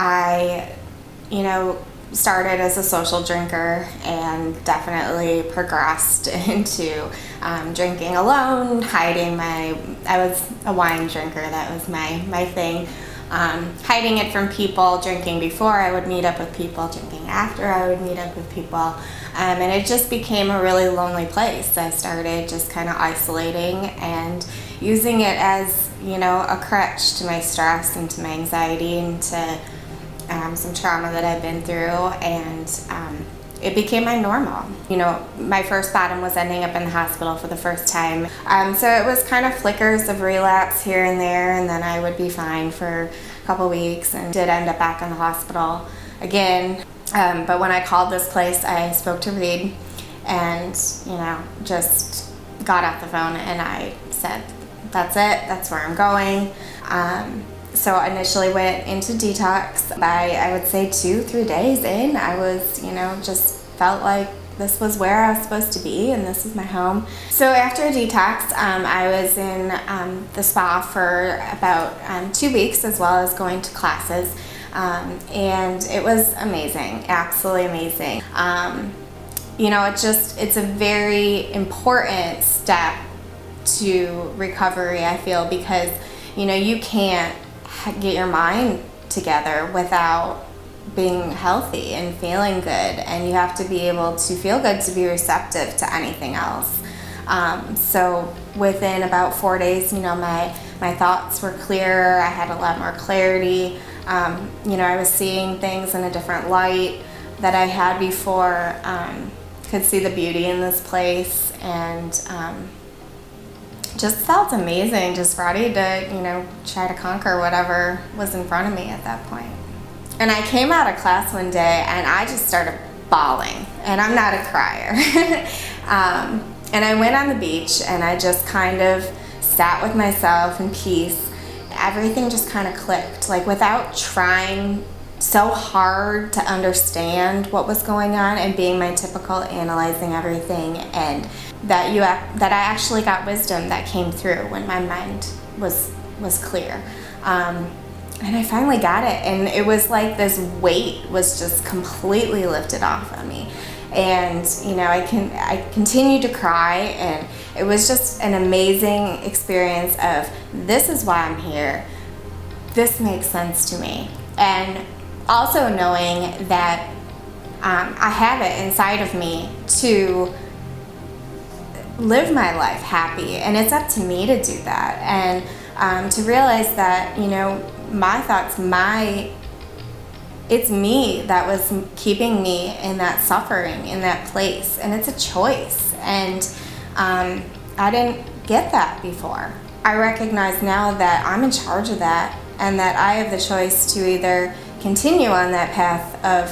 I, started as a social drinker and definitely progressed into drinking alone, I was a wine drinker, that was my thing. Hiding it from people, drinking before I would meet up with people, drinking after I would meet up with people. And it just became a really lonely place. I started just kind of isolating and using it as, a crutch to my stress and to my anxiety and to some trauma that I've been through, and it became my normal. My first bottom was ending up in the hospital for the first time. So it was kind of flickers of relapse here and there, and then I would be fine for a couple weeks and did end up back in the hospital again. But when I called this place, I spoke to Reed and, just got off the phone and I said, that's it, that's where I'm going. So I initially went into detox. By, I would say 2-3 days in, I was, just felt like this was where I was supposed to be and this is my home. So after a detox, I was in the spa for about 2 weeks, as well as going to classes. And it was amazing, absolutely amazing. It's a very important step to recovery, I feel, because, you can't get your mind together without being healthy and feeling good, and you have to be able to feel good to be receptive to anything else. So within about 4 days, my thoughts were clearer. I had a lot more clarity. I was seeing things in a different light that I had before. Could see the beauty in this place, and just felt amazing, just ready to, try to conquer whatever was in front of me at that point. And I came out of class one day and I just started bawling, and I'm not a crier. And I went on the beach and I just kind of sat with myself in peace. Everything just kind of clicked, like without trying so hard to understand what was going on and being my typical analyzing everything, and that I actually got wisdom that came through when my mind was clear. And I finally got it, and it was like this weight was just completely lifted off of me. And I continued to cry, and it was just an amazing experience of, this is why I'm here. This makes sense to me. And also knowing that I have it inside of me to live my life happy, and it's up to me to do that, and to realize that my thoughts, it's me that was keeping me in that suffering, in that place, and it's a choice. And I didn't get that before. I recognize now that I'm in charge of that, and that I have the choice to either continue on that path of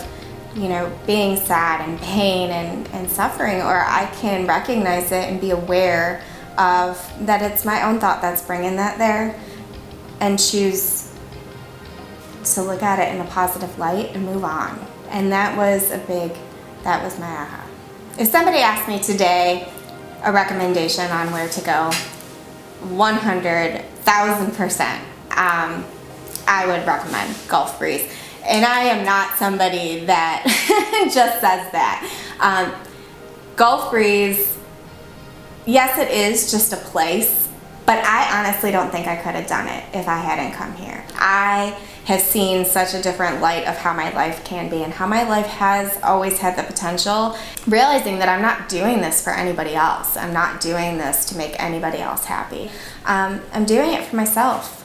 being sad and pain and suffering, or I can recognize it and be aware of that it's my own thought that's bringing that there, and choose to look at it in a positive light and move on. And that was my aha. If somebody asked me today a recommendation on where to go, 100,000%, I would recommend Gulf Breeze. And I am not somebody that just says that. Gulf Breeze, yes, it is just a place, but I honestly don't think I could have done it if I hadn't come here. I have seen such a different light of how my life can be and how my life has always had the potential, realizing that I'm not doing this for anybody else. I'm not doing this to make anybody else happy. I'm doing it for myself.